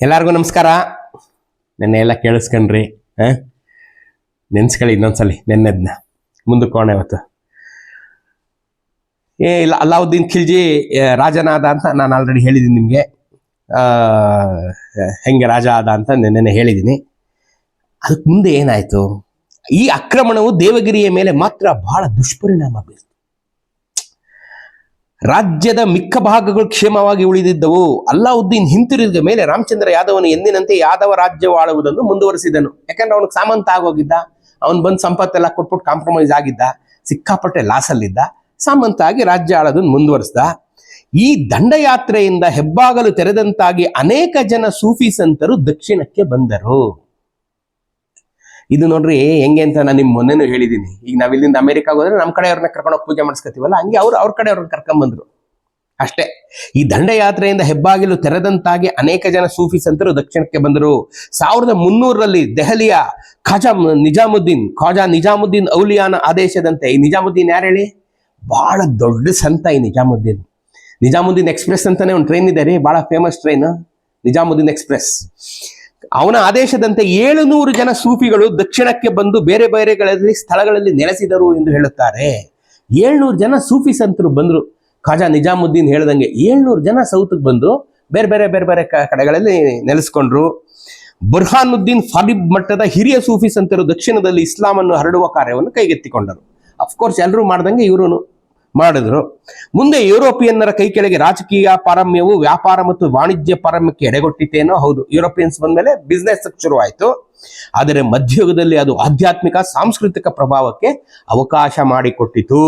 ಎಲ್ಲರಿಗೂ ನಮಸ್ಕಾರ. ನೆನ್ನೆ ಎಲ್ಲ ಕೇಳಿಸ್ಕೊಂಡ್ರಿ, ನೆನ್ಸ್ಕೊಳ್ಳಿ ಇನ್ನೊಂದ್ಸಲಿ ನೆನ್ನೆದ್ನ ಮುಂದಕ್ಕೆ ಹೋಗೋಣ. ಇವತ್ತು ಇಲ್ಲ, ಅಲಾವುದ್ದೀನ್ ಖಿಲ್ಜಿ ರಾಜನಾದ ಅಂತ ನಾನು ಆಲ್ರೆಡಿ ಹೇಳಿದ್ದೀನಿ ನಿಮಗೆ. ಹೆಂಗೆ ರಾಜ ಆದ ಅಂತ ನೆನ್ನೆ ಹೇಳಿದ್ದೀನಿ. ಅದಕ್ಕೆ ಮುಂದೆ ಏನಾಯ್ತು? ಈ ಆಕ್ರಮಣವು ದೇವಗಿರಿಯ ಮೇಲೆ ಮಾತ್ರ ಬಹಳ ದುಷ್ಪರಿಣಾಮ ಬೀರ್ತು. ರಾಜ್ಯದ ಮಿಕ್ಕ ಭಾಗಗಳು ಕ್ಷೇಮವಾಗಿ ಉಳಿದಿದ್ದವು. ಅಲಾವುದ್ದೀನ್ ಹಿಂತಿರುಗಿದ ಮೇಲೆ ರಾಮಚಂದ್ರ ಯಾದವನು ಎಂದಿನಂತೆ ಯಾದವ ರಾಜ್ಯವು ಆಳುವುದನ್ನು ಮುಂದುವರಿಸಿದನು. ಯಾಕಂದ್ರೆ ಅವನಿಗೆ ಸಾಮಂತ ಆಗೋಗಿದ್ದ, ಅವನು ಬಂದು ಸಂಪತ್ತೆಲ್ಲ ಕೊಟ್ಬಿಟ್ಟು ಕಾಂಪ್ರಮೈಸ್ ಆಗಿದ್ದ, ಸಿಕ್ಕಾಪಟ್ಟೆ ಲಾಸಲ್ಲಿದ್ದ. ಸಾಮಂತ ಆಗಿ ರಾಜ್ಯ ಆಳೋದನ್ನು ಮುಂದುವರಿಸಿದ. ಈ ದಂಡಯಾತ್ರೆಯಿಂದ ಹೆಬ್ಬಾಗಲು ತೆರೆದಂತಾಗಿ ಅನೇಕ ಜನ ಸೂಫಿ ಸಂತರು ದಕ್ಷಿಣಕ್ಕೆ ಬಂದರು. ಇದು ನೋಡ್ರಿ ಹೆಂಗೆ ಅಂತ ನಾನು ನಿಮ್ ಮೊನ್ನೆನೂ ಹೇಳಿದ್ದೀನಿ. ಈಗ ನಾವ್ ಇಲ್ಲಿಂದ ಅಮೆರಿಕಾಗ ಹೋದ್ರೆ ನಮ್ಮ ಕಡೆಯವ್ರನ್ನ ಕರ್ಕೊಂಡೋಗಿ ಪೂಜೆ ಮಾಡಿಸ್ಕೊತೀವಲ್ಲ, ಹಂಗೆ ಅವ್ರ ಕಡೆಯವ್ರನ್ನ ಕರ್ಕೊಂಡ್ಬಂದ್ರು ಅಷ್ಟೇ. ಈ ದಂಡಯಾತ್ರೆಯಿಂದ ಹೆಬ್ಬಾಗಿಲು ತೆರೆದಂತಾಗಿ ಅನೇಕ ಜನ ಸೂಫಿ ಸಂತರು ದಕ್ಷಿಣಕ್ಕೆ ಬಂದರು. 1300ರಲ್ಲಿ ದೆಹಲಿಯ ಖಾಜಾ ನಿಜಾಮುದ್ದೀನ್ ಔಲಿಯಾನ ಆದೇಶದಂತೆ, ಈ ನಿಜಾಮುದ್ದೀನ್ ಯಾರು ಹೇಳಿ? ಬಹಳ ದೊಡ್ಡ ಸಂತ ಈ ನಿಜಾಮುದ್ದೀನ್ ಎಕ್ಸ್ಪ್ರೆಸ್ ಅಂತಾನೆ ಒಂದು ಟ್ರೈನ್ ಇದೆ ರೀ, ಬಹಳ ಫೇಮಸ್ ಟ್ರೈನ್, ನಿಜಾಮುದ್ದೀನ್ ಎಕ್ಸ್ಪ್ರೆಸ್. ಅವನ ಆದೇಶದಂತೆ 700 ಜನ ಸೂಫಿಗಳು ದಕ್ಷಿಣಕ್ಕೆ ಬಂದು ಬೇರೆ ಬೇರೆಗಳಲ್ಲಿ ಸ್ಥಳಗಳಲ್ಲಿ ನೆಲೆಸಿದರು ಎಂದು ಹೇಳುತ್ತಾರೆ. 700 ಜನ ಸೂಫಿ ಸಂತರು ಬಂದ್ರು. ಖಾಜಾ ನಿಜಾಮುದ್ದೀನ್ ಹೇಳ್ದಂಗೆ 700 ಜನ ಸೌತ್ಗೆ ಬಂದು ಬೇರೆ ಬೇರೆ ಕಡೆಗಳಲ್ಲಿ ನೆಲೆಸ್ಕೊಂಡ್ರು. ಬುರ್ಹಾನುದ್ದೀನ್ ಫಾರಿಬ್ ಮಟ್ಟದ ಹಿರಿಯ ಸೂಫಿ ಸಂತರು ದಕ್ಷಿಣದಲ್ಲಿ ಇಸ್ಲಾಮನ್ನು ಹರಡುವ ಕಾರ್ಯವನ್ನು ಕೈಗೆತ್ತಿಕೊಂಡರು. ಅಫ್ಕೋರ್ಸ್ ಎಲ್ಲರೂ ಮಾಡ್ದಂಗೆ ಇವರು ಮಾಡಿದ್ರು. ಮುಂದೆ ಯುರೋಪಿಯನ್ನರ ಕೈ ಕೆಳಗೆ ರಾಜಕೀಯ ಪಾರಮ್ಯವು ವ್ಯಾಪಾರ ಮತ್ತು ವಾಣಿಜ್ಯ ಪಾರಮ್ಯಕ್ಕೆ ಎಡೆಗೊಟ್ಟಿತೇನೋ ಹೌದು. ಯುರೋಪಿಯನ್ಸ್ ಬಂದ್ಮೇಲೆ ಬಿಸ್ನೆಸ್ ಶುರುವಾಯಿತು. ಆದರೆ ಮಧ್ಯಯುಗದಲ್ಲಿ ಅದು ಆಧ್ಯಾತ್ಮಿಕ ಸಾಂಸ್ಕೃತಿಕ ಪ್ರಭಾವಕ್ಕೆ ಅವಕಾಶ ಮಾಡಿಕೊಟ್ಟಿತು.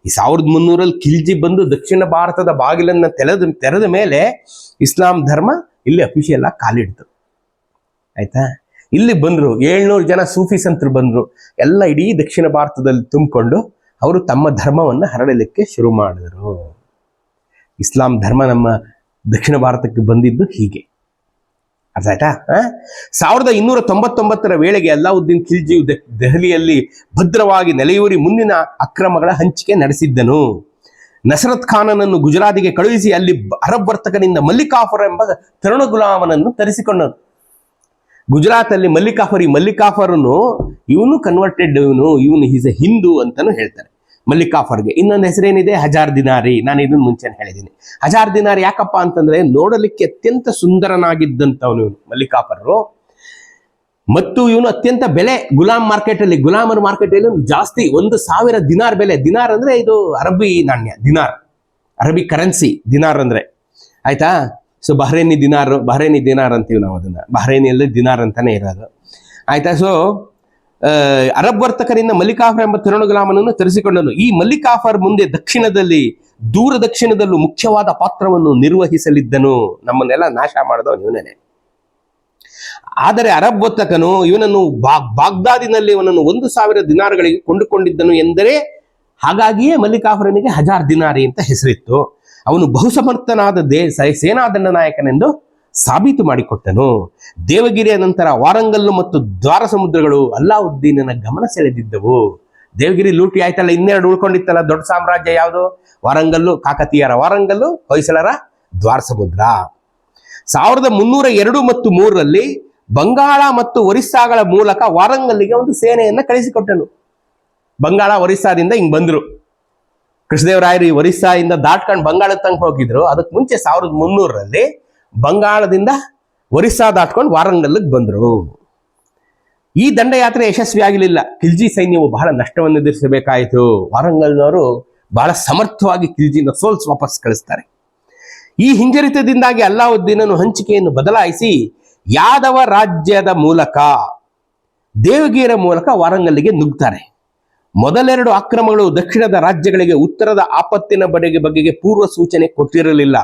ಈ 1300ರಲ್ಲಿ ಖಿಲ್ಜಿ ಬಂದು ದಕ್ಷಿಣ ಭಾರತದ ಬಾಗಿಲನ್ನ ತೆರೆದ ಮೇಲೆ ಇಸ್ಲಾಂ ಧರ್ಮ ಇಲ್ಲಿ ಅಫಿಷಿಯಲ್ ಆಗಿ ಕಾಲಿಡ್ತು. ಆಯ್ತಾ? ಇಲ್ಲಿ ಬಂದ್ರು 700 ಜನ ಸೂಫಿ ಸಂತರು ಬಂದ್ರು. ಎಲ್ಲ ಇಡೀ ದಕ್ಷಿಣ ಭಾರತದಲ್ಲಿ ತುಂಬಿಕೊಂಡು ಅವರು ತಮ್ಮ ಧರ್ಮವನ್ನು ಹರಡಲಿಕ್ಕೆ ಶುರು ಮಾಡಿದರು. ಇಸ್ಲಾಂ ಧರ್ಮ ನಮ್ಮ ದಕ್ಷಿಣ ಭಾರತಕ್ಕೆ ಬಂದಿದ್ದು ಹೀಗೆ. ಅರ್ಥ ಆಯ್ತಾ? 1299ರ ವೇಳೆಗೆ ಅಲಾವುದ್ದೀನ್ ಖಿಲ್ಜಿಯು ದೆಹಲಿಯಲ್ಲಿ ಭದ್ರವಾಗಿ ನೆಲೆಯೂರಿ ಮುಂದಿನ ಅಕ್ರಮಗಳ ಹಂಚಿಕೆ ನಡೆಸಿದ್ದನು. ನಸರತ್ ಖಾನನನ್ನು ಗುಜರಾತಿಗೆ ಕಳುಹಿಸಿ ಅಲ್ಲಿ ಅರಬ್ ವರ್ತಕನಿಂದ ಮಲ್ಲಿಕಾಫರ್ ಎಂಬ ತರುಣ ಗುಲಾಮನನ್ನು ತರಿಸಿಕೊಂಡನು. ಗುಜರಾತ್ ಅಲ್ಲಿ ಮಲ್ಲಿಕಾಫರನು ಇವನು ಕನ್ವರ್ಟೆಡ್, ಇವನು ಈಸ್ ಎ ಹಿಂದೂ ಅಂತಾನು ಹೇಳ್ತಾರೆ. ಮಲ್ಲಿಕಾಫರ್ಗೆ ಇನ್ನೊಂದು ಹೆಸರೇನಿದೆ, ಹಜಾರ್ ದಿನಾರಿ. ನಾನು ಇದನ್ನು ಮುಂಚೆ ಹೇಳಿದ್ದೀನಿ. ಹಜಾರ್ ದಿನಾರಿ ಯಾಕಪ್ಪ ಅಂತಂದ್ರೆ ನೋಡಲಿಕ್ಕೆ ಅತ್ಯಂತ ಸುಂದರನಾಗಿದ್ದಂಥವನು ಇವನು ಮಲ್ಲಿಕಾಫರು. ಮತ್ತು ಇವನು ಅತ್ಯಂತ ಬೆಲೆ ಗುಲಾಮರ ಮಾರ್ಕೆಟ್ ಅಲ್ಲಿ ಜಾಸ್ತಿ, 1000 ದಿನಾರ್ ಬೆಲೆ. ದಿನಾರ್ ಅಂದ್ರೆ ಇದು ಅರಬಿ ನಾಣ್ಯ, ಅರಬಿ ಕರೆನ್ಸಿ ದಿನಾರ್ ಅಂದ್ರೆ. ಆಯ್ತಾ? ಸೊ ಬಹ್ರೇನಿ ದಿನಾರ್ ಅಂತೀವಿ ನಾವು ಅದನ್ನ. ಬಹ್ರೇನಿಯಲ್ಲಿ ದಿನಾರ್ ಅಂತಾನೆ ಇರೋದು. ಆಯ್ತಾ? ಸೊ ಅರಬ್ ವರ್ತಕರಿಂದ ಮಲ್ಲಿಕಾಫರ್ ಎಂಬ ತರುಣ ಗುಲಾಮನನ್ನು ತರಿಸಿಕೊಂಡನು. ಈ ಮಲ್ಲಿಕಾಫರ್ ಮುಂದೆ ದೂರ ದಕ್ಷಿಣದಲ್ಲೂ ಮುಖ್ಯವಾದ ಪಾತ್ರವನ್ನು ನಿರ್ವಹಿಸಲಿದ್ದನು. ನಮ್ಮನ್ನೆಲ್ಲ ನಾಶ ಮಾಡಿದವನು ಇವನೇ. ಆದರೆ ಅರಬ್ ವರ್ತಕನು ಇವನನ್ನು ಬಾಗ್ದಾದಿನಲ್ಲಿ ಇವನನ್ನು 1000 ದಿನಾರ್ಗಳಿಗೆ ಕೊಂಡುಕೊಂಡಿದ್ದನು ಎಂದರೆ, ಹಾಗಾಗಿಯೇ ಮಲ್ಲಿಕಾಫರನಿಗೆ ಹಜಾರ್ ದಿನಾರಿ ಅಂತ ಹೆಸರಿತ್ತು. ಅವನು ಬಹುಸಮರ್ಥನಾದ ಸೇನಾದಂಡ ನಾಯಕನೆಂದು ಸಾಬೀತು ಮಾಡಿಕೊಟ್ಟನು. ದೇವಗಿರಿಯ ನಂತರ ವಾರಂಗಲ್ಲು ಮತ್ತು ದ್ವಾರ ಸಮುದ್ರಗಳು ಅಲಾವುದ್ದೀನನ ಗಮನ ಸೆಳೆದಿದ್ದವು. ದೇವಗಿರಿ ಲೂಟಿ ಆಯ್ತಲ್ಲ, 2 ಉಳ್ಕೊಂಡಿತ್ತಲ್ಲ ದೊಡ್ಡ ಸಾಮ್ರಾಜ್ಯ ಯಾವುದು? ವಾರಂಗಲ್ಲು, ಕಾಕತೀಯರ ವಾರಂಗಲ್ಲು, ಹೊಯ್ಸಳರ ದ್ವಾರ ಸಮುದ್ರ. 1302 ಮತ್ತು 3ರಲ್ಲಿ ಬಂಗಾಳ ಮತ್ತು ಒರಿಸ್ಸಾಗಳ ಮೂಲಕ ವಾರಂಗಲ್ಲಿಗೆ ಒಂದು ಸೇನೆಯನ್ನ ಕಳಿಸಿಕೊಟ್ಟನು. ಬಂಗಾಳ ಒರಿಸ್ಸಾದಿಂದ ಹಿಂಗ್ ಬಂದ್ರು. ಕೃಷ್ಣದೇವರಾಯರು ಒರಿಸ್ಸಾದಿಂದ ದಾಟ್ಕೊಂಡು ಬಂಗಾಳಕ್ಕೆ ತನಕ ಹೋಗಿದ್ರು. ಅದಕ್ಕೆ ಮುಂಚೆ 1300ರಲ್ಲಿ ಬಂಗಾಳದಿಂದ ಒರಿಸ್ಸಾ ದಾಟ್ಕೊಂಡು ವಾರಂಗಲ್ಗೆ ಬಂದ್ರು. ಈ ದಂಡಯಾತ್ರೆ ಯಶಸ್ವಿಯಾಗಲಿಲ್ಲ. ಖಿಲ್ಜಿ ಸೈನ್ಯವು ಬಹಳ ನಷ್ಟವನ್ನು ಎದುರಿಸಬೇಕಾಯಿತು. ವಾರಂಗಲ್ನವರು ಬಹಳ ಸಮರ್ಥವಾಗಿ ಖಿಲ್ಜಿನ ಸೋಲ್ಸ್ ವಾಪಸ್ ಕಳಿಸ್ತಾರೆ. ಈ ಹಿಂಜರಿತದಿಂದಾಗಿ ಅಲಾವುದ್ದೀನನು ಹಂಚಿಕೆಯನ್ನು ಬದಲಾಯಿಸಿ ಯಾದವ ರಾಜ್ಯದ ಮೂಲಕ ದೇವಗಿರಿಯ ಮೂಲಕ ವಾರಂಗಲ್ಲಿಗೆ ನುಗ್ತಾರೆ. ಮೊದಲೆರಡು ಆಕ್ರಮಣಗಳು ದಕ್ಷಿಣದ ರಾಜ್ಯಗಳಿಗೆ ಉತ್ತರದ ಆಪತ್ತಿನ ಬಗೆಗೆ ಪೂರ್ವ ಸೂಚನೆ ಕೊಟ್ಟಿರಲಿಲ್ಲ.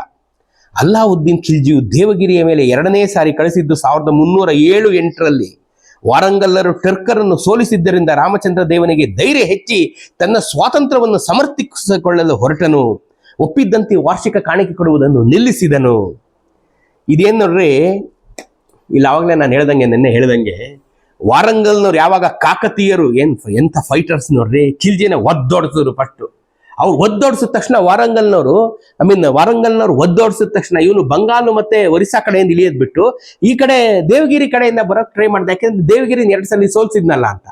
ಅಲಾವುದ್ದೀನ್ ಖಿಲ್ಜಿಯು ದೇವಗಿರಿಯ ಮೇಲೆ 2ನೇ ಸಾರಿ ಕಳಿಸಿದ್ದು 1307-8ರಲ್ಲಿ. ವಾರಂಗಲ್ಲರು ಟರ್ಕರನ್ನು ಸೋಲಿಸಿದ್ದರಿಂದ ರಾಮಚಂದ್ರ ದೇವನಿಗೆ ಧೈರ್ಯ ಹೆಚ್ಚಿ ತನ್ನ ಸ್ವಾತಂತ್ರ್ಯವನ್ನು ಸಮರ್ಥಿಸಿಕೊಳ್ಳಲು ಹೊರಟನು. ಒಪ್ಪಿದ್ದಂತೆ ವಾರ್ಷಿಕ ಕಾಣಿಕೆ ಕೊಡುವುದನ್ನು ನಿಲ್ಲಿಸಿದನು. ಇದೇನ್ ನೋಡ್ರಿ, ಇಲ್ಲಿ ಆವಾಗಲೇ ನಾನು ನಿನ್ನೆ ಹೇಳ್ದಂಗೆ ವಾರಂಗಲ್ನವ್ರು ಯಾವಾಗ ಕಾಕತೀಯರು ಎಂಥ ಫೈಟರ್ಸ್ ನೋಡ್ರಿ, ಖಿಲ್ಜಿನ ಒದ್ದೊಡ್ಸಿದ್ರು ಫಸ್ಟ್. ಅವ್ರು ಒದ್ದೋಡಿಸಿದ ತಕ್ಷಣ ವಾರಂಗಲ್ನವ್ರು ಒದ್ದೋಡಿಸಿದ ತಕ್ಷಣ ಇವನು ಬಂಗಾಲು ಮತ್ತೆ ಒರಿಸ್ಸಾ ಕಡೆಯಿಂದ ಇಳಿಯೋದ್ ಬಿಟ್ಟು ಈ ಕಡೆ ದೇವಗಿರಿ ಕಡೆಯಿಂದ ಬರೋಕ್ ಟ್ರೈ ಮಾಡ್ದೆ, ಯಾಕೆಂದ್ರೆ ದೇವಗಿರಿ 2 ಸಲ ಸೋಲ್ಸಿದ್ನಲ್ಲ ಅಂತ.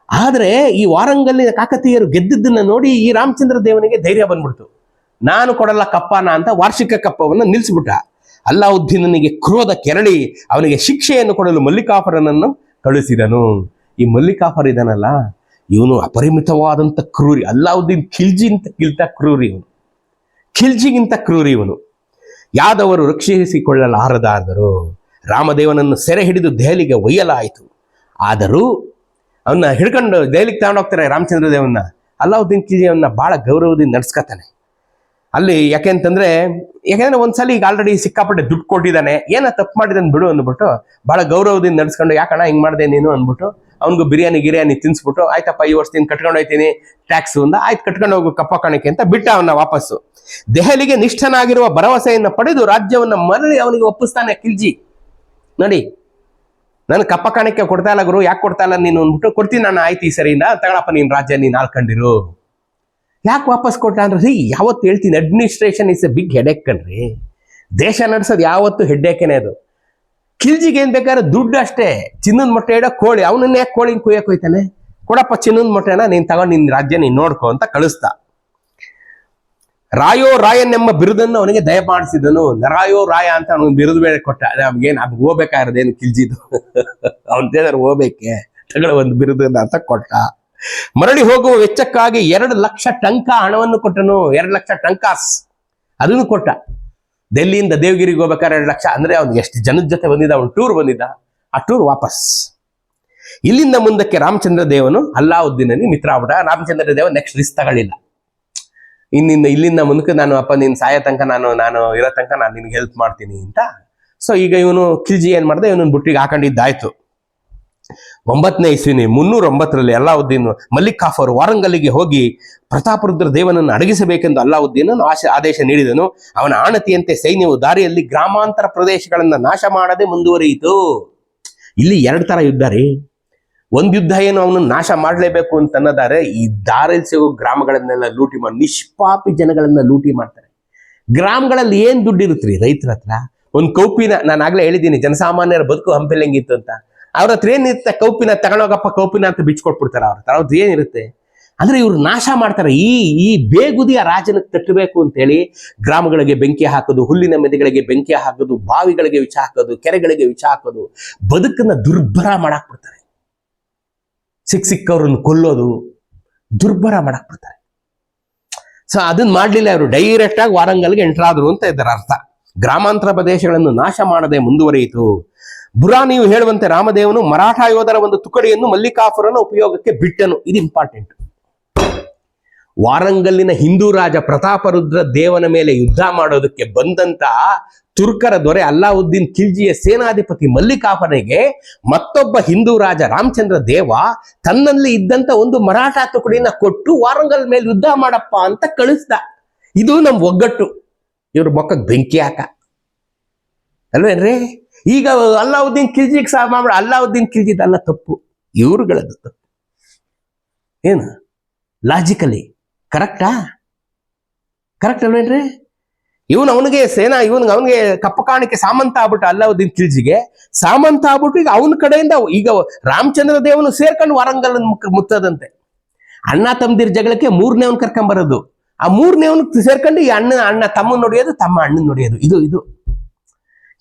ಆದ್ರೆ ಈ ವಾರಂಗಲ್ಲಿನ ಕಾಕತೀಯರು ಗೆದ್ದಿದ್ದನ್ನ ನೋಡಿ ಈ ರಾಮಚಂದ್ರ ದೇವನಿಗೆ ಧೈರ್ಯ ಬಂದ್ಬಿಡ್ತು. ನಾನು ಕೊಡಲ್ಲ ಕಪ್ಪನ ಅಂತ ವಾರ್ಷಿಕ ಕಪ್ಪವನ್ನು ನಿಲ್ಲಿಸ್ಬಿಟ್ಟ. ಅಲ್ಲಾವುದ್ದೀನನಿಗೆ ಕ್ರೋಧ ಕೆರಳಿ ಅವನಿಗೆ ಶಿಕ್ಷೆಯನ್ನು ಕೊಡಲು ಮಲ್ಲಿಕಾಫರನನ್ನು ಕಳಿಸಿದನು. ಈ ಮಲ್ಲಿಕಾಫರ್ ಇದನಲ್ಲ, ಇವನು ಅಪರಿಮಿತವಾದಂಥ ಕ್ರೂರಿ. ಅಲ್ಲಾವುದ್ದೀನ್ ಖಿಲ್ಜಿಗಿಂತ ಕ್ರೂರಿ ಇವನು. ಯಾದವರು ರಕ್ಷಿಸಿಕೊಳ್ಳಲಾರದಾದರು. ರಾಮದೇವನನ್ನು ಸೆರೆ ಹಿಡಿದು ದೆಹಲಿಗೆ ಒಯ್ಯಲಾಯಿತು. ಆದರೂ ಅವನ್ನ ಹಿಡ್ಕೊಂಡು ದೆಹಲಿಗೆ ತಗೊಂಡೋಗ್ತಾರೆ ರಾಮಚಂದ್ರ ದೇವನ್ನ. ಅಲ್ಲಾವುದ್ದೀನ್ ಖಿಲ್ಜಿ ಅವನ್ನ ಬಹಳ ಗೌರವದಿಂದ ನಡ್ಸ್ಕೊತಾನೆ ಅಲ್ಲಿ. ಯಾಕೆಂದ್ರೆ ಒಂದ್ಸಲ ಈಗ ಆಲ್ರೆಡಿ ಸಿಕ್ಕಾಪಟ್ಟೆ ದುಡ್ಡು ಕೊಟ್ಟಿದ್ದಾನೆ, ಏನ ತಪ್ಪು ಮಾಡಿದನ್ ಬಿಡು ಅಂದ್ಬಿಟ್ಟು ಬಹಳ ಗೌರವದಿಂದ ನಡ್ಸ್ಕೊಂಡು, ಯಾಕಣ್ಣ ಹಿಂಗ್ ಮಾಡಿದೆ ನೀನು ಅಂದ್ಬಿಟ್ಟು ಅವ್ನಿಗೂ ಗಿರಿಯಾನಿ ತಿನ್ಸ್ಬಿಟ್ಟು, ಆಯ್ತಪ್ಪ ಈ ವರ್ಷದಿಂದ ಕಟ್ಕೊಂಡು ಹೋಯ್ತೀನಿ ಟ್ಯಾಕ್ಸ್ ಅಂದ. ಆಯ್ತು ಕಟ್ಕೊಂಡು ಹೋಗು ಕಪ್ಪ ಕಾಣಿಕೆ ಅಂತ ಬಿಟ್ಟ ಅವನ್ನ ವಾಪಸ್ಸು. ದೆಹಲಿಗೆ ನಿಷ್ಠನಾಗಿರುವ ಭರವಸೆಯನ್ನು ಪಡೆದು ರಾಜ್ಯವನ್ನ ಮರಳಿ ಅವನಿಗೆ ಒಪ್ಪಿಸ್ತಾನೆ ಖಿಲ್ಜಿ. ನೋಡಿ, ನಾನು ಕಪ್ಪ ಕಾಣಿಕೆ ಕೊಡ್ತಾ ಇಲ್ಲ ಗುರು, ಯಾಕೆ ಕೊಡ್ತಾ ಇಲ್ಲ ನೀನು ಅಂದ್ಬಿಟ್ಟು, ಕೊಡ್ತೀನಿ ನಾನು, ಆಯ್ತು ಈ ಸರಿಯಿಂದ ತಗೊಳಪ್ಪ ನೀನ್ ರಾಜ್ಯ ನೀನ್ ಆಳ್ಕೊಂಡಿರು. ಯಾಕೆ ವಾಪಸ್ ಕೊಟ್ಟ ಅಂದ್ರೆ, ಯಾವತ್ತು ಹೇಳ್ತೀನಿ, administration is a big headache ಕಣ್ರಿ. ದೇಶ ನಡೆಸೋದು ಯಾವತ್ತು ಹೆಡ್ಡೇಕೇನೆ ಅದು. ಖಿಲ್ಜಿಗೆ ಏನ್ ಬೇಕಾದ್ರೆ ದುಡ್ಡು ಅಷ್ಟೇ. ಚಿನ್ನದ ಮೊಟ್ಟೆ ಇಡೋ ಕೋಳಿ, ಅವನನ್ನ ಯಾಕೆ ಕೋಳಿನ ಕುಯ್ಯಕ್ ಹೋಯ್ತಾನೆ? ಕೊಡಪ್ಪ ಚಿನ್ನದ ಮೊಟ್ಟೆನ, ನೀನ್ ತಗೊಂಡು ನಿನ್ ರಾಜ್ಯ ನೀನ್ ನೋಡ್ಕೊ ಅಂತ ಕಳಿಸ್ತಾ. ರಾಯನ್ ಎಂಬ ಬಿರುದನ್ನು ಅವನಿಗೆ ದಯಪಾಡಿಸಿದನು. ನರಾಯೋ ರಾಯ ಅಂತ ಅವನಿಗೆ ಬಿರುದು ಬೇರೆ ಕೊಟ್ಟ. ನಮ್ಗೇನು ಅದು ಹೋಗ್ಬೇಕಾಗಿರೋದೇನು ಖಿಲ್ಜಿದು, ಅವನ ಹೋಗ್ಬೇಕೆ ತಗೊಳ್ಳ ಒಂದು ಬಿರುದು ಅಂತ ಕೊಟ್ಟ. ಮರಳಿ ಹೋಗುವ ವೆಚ್ಚಕ್ಕಾಗಿ 2 ಲಕ್ಷ ಟಂಕ ಹಣವನ್ನು ಕೊಟ್ಟನು. 2 ಲಕ್ಷ ಟಂಕಾಸ್ ಅದನ್ನು ಕೊಟ್ಟ. ಡೆಲ್ಲಿಯಿಂದ ದೇವಗಿರಿಗೆ ಹೋಗ್ಬೇಕಾದ್ರೆ 2 ಲಕ್ಷ ಅಂದ್ರೆ ಅವ್ನಿಗೆ ಎಷ್ಟು ಜನದ ಜೊತೆ ಬಂದಿದ್ದ, ಅವ್ನು ಟೂರ್ ಬಂದಿದ್ದ, ಆ ಟೂರ್ ವಾಪಸ್. ಇಲ್ಲಿಂದ ಮುಂದಕ್ಕೆ ರಾಮಚಂದ್ರ ದೇವನು ಅಲ್ಲಾವುದ್ದೀನನಿಗೆ ಮಿತ್ರ ಆಗ್ಬಿಟ್ಟ. ರಾಮಚಂದ್ರ ದೇವ ನೆಕ್ಸ್ಟ್ ರಿಸ್ಕ್ ತಗೊಳ್ಳಿಲ್ಲ. ಇಲ್ಲಿಂದ ಮುಂದಕ್ಕೆ ನಾನು ಅಪ್ಪ ನೀನ್ ಸಾಯೋ ತನಕ ನಾನು ಇರೋ ತನಕ ನಾನು ನಿನ್ಗೆ ಹೆಲ್ಪ್ ಮಾಡ್ತೀನಿ ಅಂತ. ಸೊ ಈಗ ಇವನು ಖಿಲ್ಜಿ ಏನ್ ಮಾಡ್ದೆ, ಇವನು ಬುಟ್ಟಿಗೆ ಹಾಕೊಂಡಿದ್ದಾಯ್ತು. 9ನೇ ಇಸ್ವಿನಿ 309ರಲ್ಲಿ ಅಲ್ಲಾವುದ್ದೀನ್ ಮಲ್ಲಿಕ್ ಕಾಫರ್ ವಾರಂಗಲ್ಲಿಗೆ ಹೋಗಿ ಪ್ರತಾಪರುದ್ರ ದೇವನನ್ನು ಅಡಗಿಸಬೇಕೆಂದು ಅಲ್ಲಾವುದ್ದೀನನು ಆದೇಶ ನೀಡಿದನು. ಅವನ ಆಣತಿಯಂತೆ ಸೈನ್ಯವು ದಾರಿಯಲ್ಲಿ ಗ್ರಾಮಾಂತರ ಪ್ರದೇಶಗಳನ್ನ ನಾಶ ಮಾಡದೆ ಮುಂದುವರಿಯಿತು. ಇಲ್ಲಿ 2 ತರ ಯುದ್ಧ ರೀ. ಒಂದ್ ಯುದ್ಧ ಏನು, ಅವನನ್ನು ನಾಶ ಮಾಡಲೇಬೇಕು ಅಂತ ಅನ್ನೋದಾರೆ, ಈ ದಾರಿಯಲ್ಲಿ ಸಿಗೋ ಗ್ರಾಮಗಳನ್ನೆಲ್ಲ ಲೂಟಿ ಮಾಡಿ, ನಿಷ್ಪಾಪಿ ಜನಗಳನ್ನ ಲೂಟಿ ಮಾಡ್ತಾರೆ. ಗ್ರಾಮಗಳಲ್ಲಿ ಏನ್ ದುಡ್ಡು ಇರುತ್ತ್ರಿ ರೈತರ ಹತ್ರ? ಒಂದು ಕೌಪಿನ, ನಾನು ಆಗ್ಲೇ ಹೇಳಿದ್ದೀನಿ ಜನಸಾಮಾನ್ಯರ ಬದುಕು ಹಂಪೆಲ್ಲಂಗಿತ್ತು ಅಂತ. ಅವ್ರ ಹತ್ರ ಏನಿರುತ್ತೆ, ಕೌಪಿನ ತಗೊಳೋಗಪ್ಪ ಕೌಪಿನ ಅಂತ ಬಿಚ್ಕೊಟ್ಬಿಡ್ತಾರೆ. ಅವ್ರದ್ದು ಏನಿರುತ್ತೆ ಅಂದ್ರೆ ಇವ್ರು ನಾಶ ಮಾಡ್ತಾರೆ. ಈ ಬೇಗುದಿಯ ರಾಜನಿಗೆ ತಟ್ಟಬೇಕು ಅಂತೇಳಿ ಗ್ರಾಮಗಳಿಗೆ ಬೆಂಕಿ ಹಾಕೋದು, ಹುಲ್ಲಿನ ಮೆದೆಗಳಿಗೆ ಬೆಂಕಿ ಹಾಕೋದು, ಬಾವಿಗಳಿಗೆ ವಿಷ ಹಾಕೋದು, ಕೆರೆಗಳಿಗೆ ವಿಷ ಹಾಕೋದು, ಬದುಕನ್ನ ದುರ್ಭರ ಮಾಡಾಕ್ಬಿಡ್ತಾರೆ. ಸಿಕ್ಕವ್ರನ್ನ ಕೊಲ್ಲೋದು, ದುರ್ಭರ ಮಾಡಾಕ್ಬಿಡ್ತಾರೆ. ಸೊ ಅದನ್ನ ಮಾಡ್ಲಿಲ್ಲ, ಅವರು ಡೈರೆಕ್ಟ್ ಆಗಿ ವಾರಂಗಲ್ಗೆ ಎಂಟರ್ ಆದ್ರು ಅಂತ ಇದರ ಅರ್ಥ. ಗ್ರಾಮಾಂತರ ಪ್ರದೇಶಗಳನ್ನು ನಾಶ ಮಾಡದೆ ಮುಂದುವರಿಯಿತು. ಬುರಾನಿಯು ಹೇಳುವಂತೆ ರಾಮದೇವನು ಮರಾಠ ಯೋಧರ ಒಂದು ತುಕಡಿಯನ್ನು ಮಲ್ಲಿಕಾಫುರನ ಉಪಯೋಗಕ್ಕೆ ಬಿಟ್ಟನು. ಇದು ಇಂಪಾರ್ಟೆಂಟ್. ವಾರಂಗಲ್ಲಿನ ಹಿಂದೂ ರಾಜ ಪ್ರತಾಪರುದ್ರ ದೇವನ ಮೇಲೆ ಯುದ್ಧ ಮಾಡೋದಕ್ಕೆ ಬಂದಂತ ತುರ್ಕರ ದೊರೆ ಅಲ್ಲಾವುದ್ದೀನ್ ಖಿಲ್ಜಿಯ ಸೇನಾಧಿಪತಿ ಮಲ್ಲಿಕಾಫನಿಗೆ ಮತ್ತೊಬ್ಬ ಹಿಂದೂ ರಾಜ ರಾಮಚಂದ್ರ ದೇವ ತನ್ನಲ್ಲಿ ಇದ್ದಂತ ಒಂದು ಮರಾಠ ತುಕಡಿನ ಕೊಟ್ಟು ವಾರಂಗಲ್ ಮೇಲೆ ಯುದ್ಧ ಮಾಡಪ್ಪ ಅಂತ ಕಳಿಸ್ದ. ಇದು ನಮ್ ಒಗ್ಗಟ್ಟು. ಇವ್ರ ಮೊಕ್ಕಕ್ಕೆ ಬೆಂಕಿ ಹಾಕ ಅಲ್ವೇನ್ರಿ? ಈಗ ಅಲ್ಲಾವುದ್ದೀನ್ ಖಿಲ್ಜಿಗೆ ಸಹ ಮಾಡ್ಬಿಡ. ಅಲ್ಲಾವುದ್ದೀನ್ ಖಿಲ್ಜಿದಲ್ಲ ತಪ್ಪು, ಇವ್ರುಗಳದ್ದು ತಪ್ಪು. ಏನು ಲಾಜಿಕಲಿ ಕರೆಕ್ಟಾ? ಕರೆಕ್ಟ್ ಅಲ್ವೇನ್ರಿ? ಅವನಿಗೆ ಅವನಿಗೆ ಕಪ್ಪ ಕಾಣಿಕೆ ಸಾಮಂತ ಆಗ್ಬಿಟ್ಟು, ಅಲ್ಲಾವುದ್ದೀನ್ ಖಿಲ್ಜಿಗೆ ಸಾಮಂತ ಆಗ್ಬಿಟ್ಟು ಈಗ ಅವನ ಕಡೆಯಿಂದ ಈಗ ರಾಮಚಂದ್ರ ದೇವನು ಸೇರ್ಕೊಂಡು ವಾರಂಗಲ್ ಮುತ್ತದಂತೆ. ಅಣ್ಣ ತಮ್ಮದಿರ್ ಜಗಳಕ್ಕೆ 3ನೇವನ್ ಕರ್ಕೊಂಬರೋದು. ಆ 3ನೇವನ್ ಸೇರ್ಕೊಂಡು ಈ ಅಣ್ಣ ತಮ್ಮನ್ ನೋಡಿಯೋದು, ತಮ್ಮ ಅಣ್ಣನ್ ನೋಡಿಯೋದು. ಇದು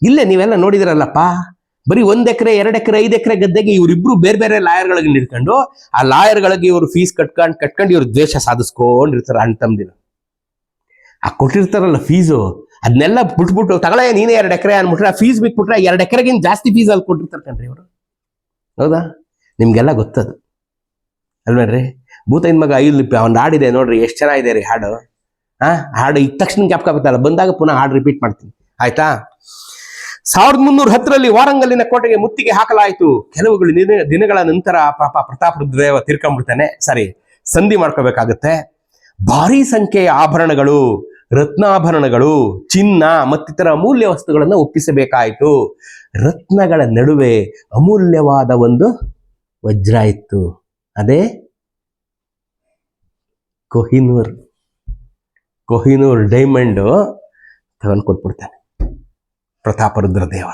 ಇಲ್ಲೇ ನೀವೆಲ್ಲ ನೋಡಿದಿರಲ್ಲಪ್ಪ. ಬರೀ 1 ಎಕರೆ 2 ಎಕರೆ 5 ಎಕರೆ ಗದ್ದೆಗೆ ಇವರಿಬ್ರು ಬೇರೆ ಬೇರೆ ಲಾಯರ್ಗಳಿಗೆ ನಿಡ್ಕೊಂಡು, ಆ ಲಾಯರ್ಗಳಿಗೆ ಇವರು ಫೀಸ್ ಕಟ್ಕೊಂಡು ಇವ್ರು ದ್ವೇಷ ಸಾಧಿಸ್ಕೊಂಡಿರ್ತಾರೆ. ಅಣ್ಣ ತಮ್ಮದಿನ ಆ ಕೊಟ್ಟಿರ್ತಾರಲ್ಲ ಫೀಸು, ಅದನ್ನೆಲ್ಲ ಬಿಟ್ಬಿಟ್ಟು ತಗೊಳ್ಳೆ ನೀನೇ 2 ಎಕರೆ ಅನ್ಬಿಟ್ರೆ, ಆ ಫೀಸ್ ಬಿಟ್ಬಿಟ್ರೆ 2 ಎಕರೆಗಿಂತ ಜಾಸ್ತಿ ಫೀಸ್ ಅಲ್ಲಿ ಕೊಟ್ಟಿರ್ತಾರೆ ಕಣ್ರಿ ಇವರು. ಹೌದಾ? ನಿಮ್ಗೆಲ್ಲ ಗೊತ್ತದು ಅಲ್ವೇನ್ರಿ? ಭೂತೈನ್ ಮಗ ಒಂದು ಹಾಡಿದೆ ನೋಡ್ರಿ, ಎಷ್ಟು ಚೆನ್ನಾಗಿದೆ ರೀ ಹಾಡು. ಹಾಡು ಇದ್ದ ತಕ್ಷಣ ಜ್ಞಾಪಕ ಆಗುತ್ತಲ್ಲ, ಬಂದಾಗ ಪುನಃ ಹಾಡು ರಿಪೀಟ್ ಮಾಡ್ತೀನಿ, ಆಯ್ತಾ? 1310ರಲ್ಲಿ ವಾರಂಗಲ್ಲಿನ ಕೋಟೆಗೆ ಮುತ್ತಿಗೆ ಹಾಕಲಾಯಿತು. ಕೆಲವುಗಳು ದಿನಗಳ ನಂತರ ಪಾಪ ಪ್ರತಾಪರುದ್ರದೇವ ತೀರ್ಕೊಂಡ್ಬಿಡ್ತಾನೆ. ಸಂಧಿ ಮಾಡ್ಕೋಬೇಕಾಗುತ್ತೆ. ಭಾರಿ ಸಂಖ್ಯೆಯ ಆಭರಣಗಳು, ರತ್ನಾಭರಣಗಳು, ಚಿನ್ನ ಮತ್ತಿತರ ಅಮೂಲ್ಯ ವಸ್ತುಗಳನ್ನು ಒಪ್ಪಿಸಬೇಕಾಯಿತು. ರತ್ನಗಳ ನಡುವೆ ಅಮೂಲ್ಯವಾದ ಒಂದು ವಜ್ರ ಇತ್ತು, ಅದೇ ಕೊಹಿನೂರ್. ಕೊಹಿನೂರ್ ಡೈಮಂಡು ತಗೊಂಡು ಕೊಟ್ಬಿಡ್ತಾನೆ ಪ್ರತಾಪರುದ್ರ ದೇವ.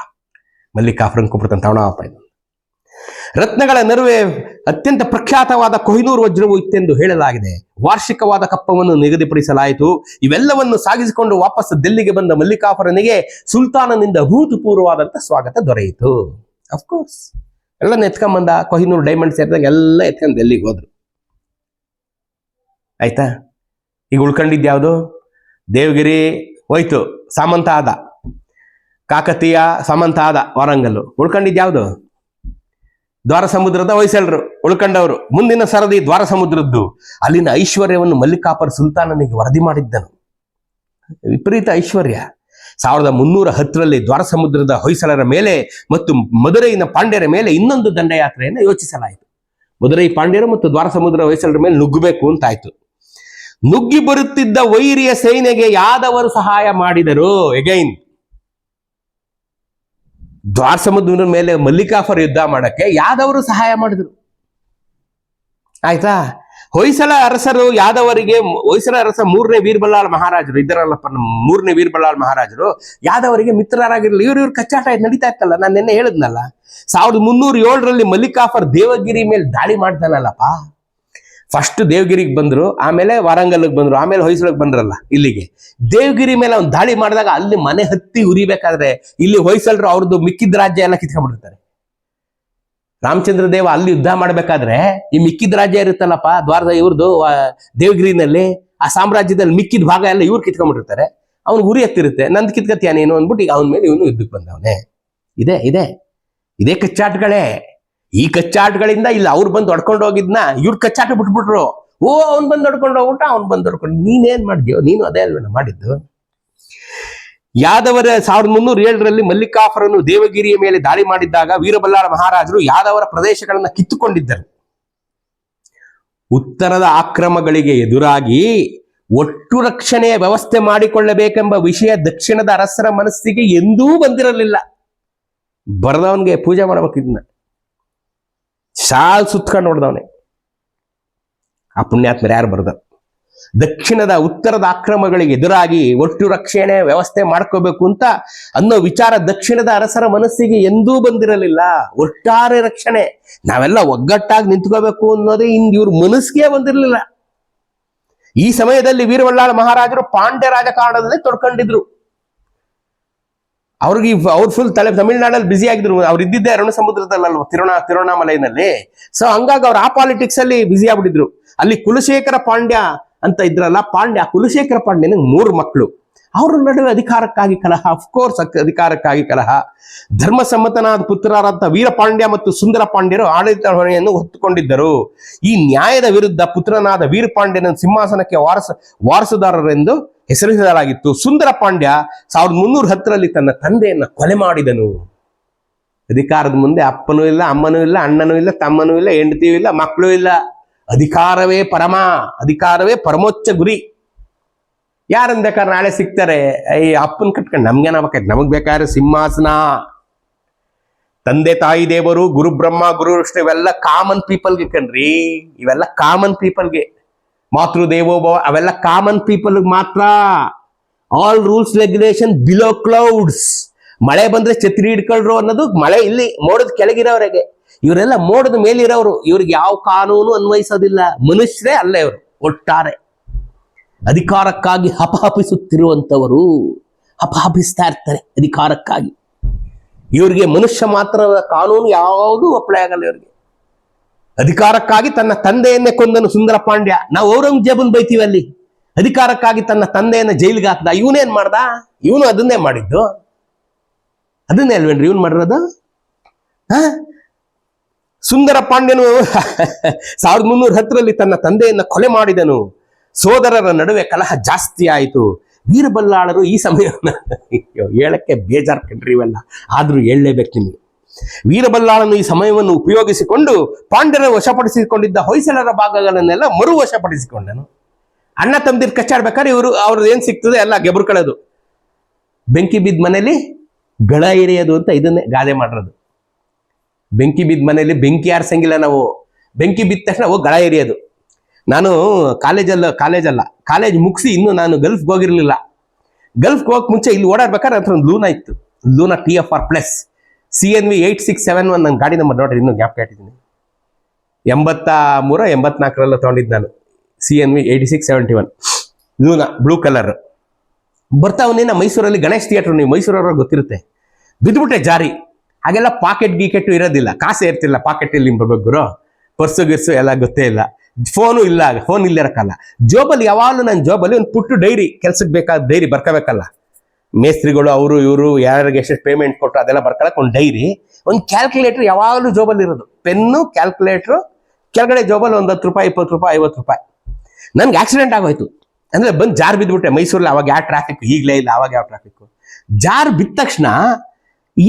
ಮಲ್ಲಿಕಾಫ್ರನ್ ಕೊಟ್ಬಿಡ್ತಾನೆ ತವಣಪ್ಪ ಇದು. ರತ್ನಗಳ ನಡುವೆ ಅತ್ಯಂತ ಪ್ರಖ್ಯಾತವಾದ ಕೊಹಿನೂರ್ ವಜ್ರವು ಇತ್ತೆಂದು ಹೇಳಲಾಗಿದೆ. ವಾರ್ಷಿಕವಾದ ಕಪ್ಪವನ್ನು ನಿಗದಿಪಡಿಸಲಾಯಿತು. ಇವೆಲ್ಲವನ್ನು ಸಾಗಿಸಿಕೊಂಡು ವಾಪಸ್ ದಿಲ್ಲಿಗೆ ಬಂದ ಮಲ್ಲಿಕಾಫರನಿಗೆ ಸುಲ್ತಾನನಿಂದ ಅಭೂತಪೂರ್ವವಾದಂಥ ಸ್ವಾಗತ ದೊರೆಯಿತು. ಅಫ್ಕೋರ್ಸ್ ಎಲ್ಲ ಎತ್ಕೊಂಬಂದ. ಕೊಹಿನೂರ್ ಡೈಮಂಡ್ ಸೇರಿದಾಗ ಎಲ್ಲ ಎತ್ಕೊಂಡು ಡೆಲ್ಲಿಗೆ ಹೋದ್ರು. ಆಯ್ತಾ? ಈಗ ಉಳ್ಕೊಂಡಿದ್ಯಾವುದು? ದೇವಗಿರಿ ಹೋಯ್ತು, ಸಾಮಂತ ಆದ. ಕಾಕತೀಯ ಸಾಮಂತ ಆದ, ವಾರಂಗಲ್ಲು. ಉಳ್ಕೊಂಡಿದ್ಯಾವುದು? ದ್ವಾರ ಸಮುದ್ರದ ಹೊಯ್ಸಳರು ಉಳ್ಕೊಂಡವರು. ಮುಂದಿನ ಸರದಿ ದ್ವಾರ ಸಮುದ್ರದ್ದು. ಅಲ್ಲಿನ ಐಶ್ವರ್ಯವನ್ನು ಮಲ್ಲಿಕಾಫರ್ ಸುಲ್ತಾನನಿಗೆ ವರದಿ ಮಾಡಿದ್ದನು. ವಿಪರೀತ ಐಶ್ವರ್ಯ. 1310ರಲ್ಲಿ ದ್ವಾರ ಸಮುದ್ರದ ಹೊಯ್ಸಳರ ಮೇಲೆ ಮತ್ತು ಮದುರೈನ ಪಾಂಡ್ಯರ ಮೇಲೆ ಇನ್ನೊಂದು ದಂಡಯಾತ್ರೆಯನ್ನು ಯೋಚಿಸಲಾಯಿತು. ಮದುರೈ ಪಾಂಡ್ಯರು ಮತ್ತು ದ್ವಾರ ಸಮುದ್ರ ಹೊಯ್ಸಳರ ಮೇಲೆ ನುಗ್ಗಬೇಕು ಅಂತಾಯ್ತು. ನುಗ್ಗಿ ಬರುತ್ತಿದ್ದ ವೈರಿಯ ಸೇನೆಗೆ ಯಾದವರು ಸಹಾಯ ಮಾಡಿದರು. ಎಗೈನ್ ದ್ವಾರ ಸಮುದ್ರದ ಮೇಲೆ ಮಲ್ಲಿಕಾಫರ್ ಯುದ್ಧ ಮಾಡಕ್ಕೆ ಯಾದವರು ಸಹಾಯ ಮಾಡಿದ್ರು. ಆಯ್ತಾ? ಹೊಯ್ಸಳ ಅರಸರು ಯಾದವರಿಗೆ, ಹೊಯ್ಸಳ ಅರಸ 3ನೇ ವೀರಬಲ್ಲಾಳ ಮಹಾರಾಜರು ಇದ್ದರಲ್ಲಪ್ಪ, 3ನೇ ವೀರಬಲ್ಲಾಳ ಮಹಾರಾಜರು ಯಾದವರಿಗೆ ಮಿತ್ರರಾಗಿರ್ಲಿ. ಇವ್ರ ಕಚ್ಚಾಟ ನಡೀತಾ ಇತ್ತಲ್ಲ, ನಾನು ನಿನ್ನೆ ಹೇಳಿದ್ನಲ್ಲ. 1307ರಲ್ಲಿ ಮಲ್ಲಿಕಾಫರ್ ದೇವಗಿರಿ ಮೇಲೆ ದಾಳಿ ಮಾಡ್ತಾನಲ್ಲಪ್ಪ. ಫಸ್ಟ್ ದೇವಗಿರಿಗೆ ಬಂದ್ರು, ಆಮೇಲೆ ವಾರಂಗಲ್ಗೆ ಬಂದ್ರು, ಆಮೇಲೆ ಹೊಯ್ಸಳಕ್ಕೆ ಬಂದ್ರಲ್ಲ ಇಲ್ಲಿಗೆ. ದೇವಗಿರಿ ಮೇಲೆ ಅವ್ನು ದಾಳಿ ಮಾಡಿದಾಗ ಅಲ್ಲಿ ಮನೆ ಹತ್ತಿ ಉರಿಬೇಕಾದ್ರೆ ಇಲ್ಲಿ ಹೊಯ್ಸಳರು ಅವ್ರದ್ದು ಮಿಕ್ಕಿದ ರಾಜ್ಯ ಎಲ್ಲ ಕಿತ್ಕೊಂಡ್ಬಿಡ್ತಾರೆ. ರಾಮಚಂದ್ರ ದೇವ ಅಲ್ಲಿ ಯುದ್ಧ ಮಾಡ್ಬೇಕಾದ್ರೆ ಈ ಮಿಕ್ಕಿದ ರಾಜ್ಯ ಇರುತ್ತಲ್ಲಪ್ಪ ದ್ವಾರದ ಇವ್ರದ್ದು ದೇವಗಿರಿನಲ್ಲಿ, ಆ ಸಾಮ್ರಾಜ್ಯದಲ್ಲಿ ಮಿಕ್ಕಿದ ಭಾಗ ಎಲ್ಲ ಇವ್ರು ಕಿತ್ಕೊಂಡ್ಬಿಟ್ಟಿರ್ತಾರೆ. ಅವ್ನು ಗುರಿ ಹತ್ತಿರುತ್ತೆ. ನಂದು ಕಿತ್ಕತ್ಯಾನೇನು ನೀನು ಅಂದ್ಬಿಟ್ಟು ಈಗ ಅವನ ಮೇಲೆ ಇವನು ಯುದ್ಧಕ್ಕೆ ಬಂದವನೇ. ಇದೇ ಕಚ್ಚಾಟಗಳೇ. ಈ ಕಚ್ಚಾಟಗಳಿಂದ ಇಲ್ಲಿ ಅವ್ರು ಬಂದು ಹೊಡ್ಕೊಂಡು ಹೋಗಿದ್ನ ಇವ್ರ ಕಚ್ಚಾಟ ಬಿಟ್ಬಿಟ್ರು. ಅವ್ನು ಬಂದು ಹೊಡ್ಕೊಂಡು ಹೋಗ್ಬಿಟ್ಟ, ಅವ್ನು ಬಂದು ಹೊಡ್ಕೊಂಡು. ನೀನೇನ್ ಮಾಡಿದ್ಯೋ? ನೀನು ಅದೇ ಅಲ್ವೇನ ಮಾಡಿದ್ದು. ಯಾದವರ 1307ರಲ್ಲಿ ಮಲ್ಲಿಕಾಫರನು ದೇವಗಿರಿಯ ಮೇಲೆ ದಾಳಿ ಮಾಡಿದ್ದಾಗ ವೀರಬಲ್ಲಾಳ ಮಹಾರಾಜರು ಯಾದವರ ಪ್ರದೇಶಗಳನ್ನ ಕಿತ್ತುಕೊಂಡಿದ್ದರು. ಉತ್ತರದ ಆಕ್ರಮಗಳಿಗೆ ಎದುರಾಗಿ ಒಟ್ಟು ರಕ್ಷಣೆಯ ವ್ಯವಸ್ಥೆ ಮಾಡಿಕೊಳ್ಳಬೇಕೆಂಬ ವಿಷಯ ದಕ್ಷಿಣದ ಅರಸರ ಮನಸ್ಸಿಗೆ ಎಂದೂ ಬಂದಿರಲಿಲ್ಲ. ಬರದವನ್ಗೆ ಪೂಜೆ ಮಾಡ್ಬೇಕಿದ್ನ ಶಾಲ್ ಸುತ್ಕೊಂಡು ನೋಡ್ದವನೆ. ಆ ಪುಣ್ಯಾತ್ಮರು ಯಾರು ಬರೆದ? ದಕ್ಷಿಣದ ಉತ್ತರದ ಆಕ್ರಮಗಳಿಗೆ ಎದುರಾಗಿ ಒಟ್ಟು ರಕ್ಷಣೆ ವ್ಯವಸ್ಥೆ ಮಾಡ್ಕೋಬೇಕು ಅಂತ ಅನ್ನೋ ವಿಚಾರ ದಕ್ಷಿಣದ ಅರಸರ ಮನಸ್ಸಿಗೆ ಎಂದೂ ಬಂದಿರಲಿಲ್ಲ. ಒಟ್ಟಾರೆ ರಕ್ಷಣೆ, ನಾವೆಲ್ಲ ಒಗ್ಗಟ್ಟಾಗಿ ನಿಂತ್ಕೋಬೇಕು ಅನ್ನೋದೇ ಇವ್ರ ಮನಸ್ಸಿಗೆ ಬಂದಿರಲಿಲ್ಲ. ಈ ಸಮಯದಲ್ಲಿ ವೀರಬಲ್ಲಾಳ ಮಹಾರಾಜರು ಪಾಂಡ್ಯ ರಾಜಕಾರಣದಲ್ಲಿ ತೊಡ್ಕೊಂಡಿದ್ರು. ಅವ್ರು ಫುಲ್ ತಮಿಳ್ನಾಡಲ್ಲಿ ಬ್ಯುಸಿ ಆಗಿದ್ರು. ಅವ್ರು ಇದ್ದಿದ್ದೆ ಅರಣ್ಯ ಸಮುದ್ರದಲ್ಲಲ್ವ, ತಿರುವಣ್ಣಾಮಲೈನಲ್ಲಿ. ಸೊ ಹಂಗಾಗಿ ಅವ್ರು ಆ ಪಾಲಿಟಿಕ್ಸ್ ಅಲ್ಲಿ ಬ್ಯುಸಿ ಆಗ್ಬಿಟ್ಟಿದ್ರು. ಅಲ್ಲಿ ಕುಲಶೇಖರ ಪಾಂಡ್ಯ ಅಂತ ಇದ್ರಲ್ಲ, ಕುಲಶೇಖರ ಪಾಂಡ್ಯನ 3 ಮಕ್ಕಳು. ಅವ್ರ ನಡುವೆ ಅಧಿಕಾರಕ್ಕಾಗಿ ಕಲಹ. ಅಫ್ಕೋರ್ಸ್ ಅಧಿಕಾರಕ್ಕಾಗಿ ಕಲಹ. ಧರ್ಮಸಮ್ಮತನಾದ ಪುತ್ರರಾದಂಥ ವೀರಪಾಂಡ್ಯ ಮತ್ತು ಸುಂದರ ಪಾಂಡ್ಯರು ಆಡಳಿತ ಹೊಣೆಯನ್ನು ಹೊತ್ತುಕೊಂಡಿದ್ದರು. ಈ ನ್ಯಾಯದ ವಿರುದ್ಧ ಪುತ್ರನಾದ ವೀರಪಾಂಡ್ಯನ ಸಿಂಹಾಸನಕ್ಕೆ ವಾರಸುದಾರರೆಂದು ಹೆಸರಿಸಲಾಗಿತ್ತು. ಸುಂದರ ಪಾಂಡ್ಯ 1310ರಲ್ಲಿ ತನ್ನ ತಂದೆಯನ್ನ ಕೊಲೆ ಮಾಡಿದನು. ಅಧಿಕಾರದ ಮುಂದೆ ಅಪ್ಪನೂ ಇಲ್ಲ, ಅಮ್ಮನೂ ಇಲ್ಲ, ಅಣ್ಣನೂ ಇಲ್ಲ, ತಮ್ಮನೂ ಇಲ್ಲ, ಹೆಂಡತಿಯೂ ಇಲ್ಲ, ಮಕ್ಕಳೂ ಇಲ್ಲ. ಅಧಿಕಾರವೇ ಪರಮೋಚ್ಚ ಗುರಿ. ಯಾರನ್ನ ಬೇಕಾದ್ರೆ ನಾಳೆ ಸಿಗ್ತಾರೆ. ಅಪ್ಪನ್ ಕಟ್ಕೊಂಡು ನಮ್ಗೇನಾಗಬೇಕಾಯ್ತು? ನಮಗ್ ಬೇಕಾದ್ರೆ ಸಿಂಹಾಸನ. ತಂದೆ ತಾಯಿ ದೇವರು, ಗುರು ಬ್ರಹ್ಮ, ಗುರು ವಿಷ್ಣು, ಇವೆಲ್ಲ ಕಾಮನ್ ಪೀಪಲ್ಗೆ ಕಣ್ರಿ. ಇವೆಲ್ಲ ಕಾಮನ್ ಪೀಪಲ್ಗೆ. ಮಾತೃ ದೇವೋಭವ ಅವೆಲ್ಲ ಕಾಮನ್ ಪೀಪಲ್ ಮಾತ್ರ. All rules regulation below clouds. ಮಳೆ ಬಂದ್ರೆ ಛತ್ರಿ ಹಿಡ್ಕೊಳ್ರು ಅನ್ನೋದು ಮಳೆ ಇಲ್ಲಿ ಮೋಡದ ಕೆಳಗಿರೋವರೆಗೆ. ಇವರೆಲ್ಲ ಮೋಡದ ಮೇಲಿರೋರು. ಇವ್ರಿಗೆ ಯಾವ ಕಾನೂನು ಅನ್ವಯಿಸೋದಿಲ್ಲ. ಮನುಷ್ಯರೇ ಅಲ್ಲ ಇವರು. ಒಟ್ಟಾರೆ ಅಧಿಕಾರಕ್ಕಾಗಿ ಹಪಹಪಿಸುತ್ತಿರುವಂತವರು ಹಪಹಪಿಸ್ತಾ ಇರ್ತಾರೆ ಅಧಿಕಾರಕ್ಕಾಗಿ. ಇವ್ರಿಗೆ ಮನುಷ್ಯ ಮಾತ್ರ ಕಾನೂನು ಯಾವುದೂ ಅಪ್ಲೈ ಆಗಲ್ಲ ಇವ್ರಿಗೆ. ಅಧಿಕಾರಕ್ಕಾಗಿ ತನ್ನ ತಂದೆಯನ್ನೇ ಕೊಂದನು ಸುಂದರ ಪಾಂಡ್ಯ. ನಾವು ಔರಂಗಜೇಬನ್ ಬೈತೀವಿ ಅಲ್ಲಿ. ಅಧಿಕಾರಕ್ಕಾಗಿ ತನ್ನ ತಂದೆಯನ್ನ ಜೈಲಿಗೆ ಹಾಕ್ದ. ಇವನೇನ್ ಮಾಡ್ದ? ಇವನು ಅದನ್ನೇ ಮಾಡಿದ್ದು. ಅದನ್ನೇ ಅಲ್ವೇನ್ರಿ ಇವನು ಮಾಡಿರೋದು. ಸುಂದರ ಪಾಂಡ್ಯನು 1310ರಲ್ಲಿ ತನ್ನ ತಂದೆಯನ್ನ ಕೊಲೆ ಮಾಡಿದನು. ಸೋದರರ ನಡುವೆ ಕಲಹ ಜಾಸ್ತಿ ಆಯಿತು. ವೀರಬಲ್ಲಾಳರು ಈ ಸಮಯವನ್ನ ಹೇಳಕ್ಕೆ ಬೇಜಾರು ಕಂಡ್ರಿ ಇವೆಲ್ಲ, ಆದ್ರೂ ಹೇಳಲೇಬೇಕು ನಿಮಗೆ. ವೀರಬಲ್ಲಾಳನು ಈ ಸಮಯವನ್ನು ಉಪಯೋಗಿಸಿಕೊಂಡು ಪಾಂಡ್ಯರ ವಶಪಡಿಸಿಕೊಂಡಿದ್ದ ಹೊಯ್ಸಳರ ಭಾಗಗಳನ್ನೆಲ್ಲ ಮರು ವಶಪಡಿಸಿಕೊಂಡನು. ಅಣ್ಣ ತಮ್ಮದಿರು ಕಚ್ಚಾಡ್ಬೇಕಾದ್ರೆ ಅವ್ರದ್ದು ಏನ್ ಸಿಗ್ತದೆ ಎಲ್ಲ ಗೆಬರ್ಕೊಳ್ಳೋದು. ಬೆಂಕಿ ಬಿದ್ದ ಮನೇಲಿ ಗಳ ಎರೆಯೋದು ಅಂತ ಇದನ್ನೇ ಗಾದೆ ಮಾಡಿರೋದು. ಬೆಂಕಿ ಬಿದ್ದ ಮನೇಲಿ ಬೆಂಕಿ ಆರ್ಸಂಗಿಲ್ಲ ನಾವು. ಬೆಂಕಿ ಬಿದ್ದ ತಕ್ಷಣ ಗಳ ಎರೆಯೋದು. ನಾನು ಕಾಲೇಜ್ ಮುಗಿಸಿ ಇನ್ನು ನಾನು ಗಲ್ಫ್ಗೆ ಹೋಗಿರ್ಲಿಲ್ಲ. ಗಲ್ಫ್ಗೆ ಹೋಗಕ್ ಮುಂಚೆ ಇಲ್ಲಿ ಓಡಾಡ್ಬೇಕಾದ್ರೆ ಅಂತ ಒಂದು ಲೂನಾ ಇತ್ತು, ಲೂನಾ TFR ಪ್ಲಸ್ CNV 8671. ನನ್ನ ಗಾಡಿ ನಂಬರ್ ನೋಡ್ರಿ, ಇನ್ನೂ ಜ್ಞಾಪಕ ಇಟ್ಟಿದ್ದೀನಿ. 83-84 ತಗೊಂಡಿದ್ದು ನಾನು. CNV 8671 Luna blue colour. ಬರ್ತಾವನೇನ ಮೈಸೂರಲ್ಲಿ ಗಣೇಶ್ ಥಿಯೇಟರ್, ನೀವು ಮೈಸೂರವ್ರಿಗೆ ಗೊತ್ತಿರುತ್ತೆ. ಬಿದ್ದುಬಿಟ್ಟೆ ಜಾರಿ. ಹಾಗೆಲ್ಲ ಪಾಕೆಟ್ ಗೀಕೆಟ್ ಇರೋದಿಲ್ಲ, ಕಾಸೇ ಇರ್ತಿಲ್ಲ ಪಾಕೆಟಲ್ಲಿ ಬರ್ಬೇಕು ಗುರು. ಪರ್ಸು ಗಿರ್ಸು ಎಲ್ಲ ಗೊತ್ತೇ ಇಲ್ಲ, ಫೋನು ಇಲ್ಲ, ಫೋನ್ ಇಲ್ಲಿರಕ್ಕಲ್ಲ. ಜೋಬಲ್ಲಿ ಯಾವಾಗಲೂ ನನ್ನ ಜೋಬಲ್ಲಿ ಒಂದು ಪುಟ್ಟು ಡೈರಿ, ಕೆಲ್ಸಕ್ಕೆ ಬೇಕಾದ ಡೈರಿ ಬರ್ಕೋಬೇಕಲ್ಲ, ಮೇಸ್ತ್ರಿಗಳು ಅವರು ಇವರು ಯಾರಿಗೆ ಎಷ್ಟು ಪೇಮೆಂಟ್ ಕೊಟ್ಟರು ಅದೆಲ್ಲ ಬರ್ಕೊಳಕ್ಕೆ ಒಂದು ಡೈರಿ, ಒಂದು ಕ್ಯಾಲ್ಕುಲೇಟರ್ ಯಾವಾಗಲೂ ಜೋಬಲ್ಲಿ ಇರೋದು. ಪೆನ್ನು, ಕ್ಯಾಲ್ಕುಲೇಟ್ರು, ಕೆಳಗಡೆ ಜೋಬಲ್ಲಿ ಒಂದು 10 ರೂಪಾಯಿ, 20 ರೂಪಾಯಿ, 50 ರೂಪಾಯಿ. ನನ್ಗೆ ಆಕ್ಸಿಡೆಂಟ್ ಆಗೋಯ್ತು. ಅಂದ್ರೆ ಬಂದು ಜಾರ್ ಬಿದ್ದುಬಿಟ್ಟೆ ಮೈಸೂರಲ್ಲಿ. ಅವಾಗ ಯಾವ ಟ್ರಾಫಿಕ್ ಈಗಲೇ ಇಲ್ಲ, ಅವಾಗ ಯಾವ ಟ್ರಾಫಿಕ್. ಜಾರ್ ಬಿದ್ದ ತಕ್ಷಣ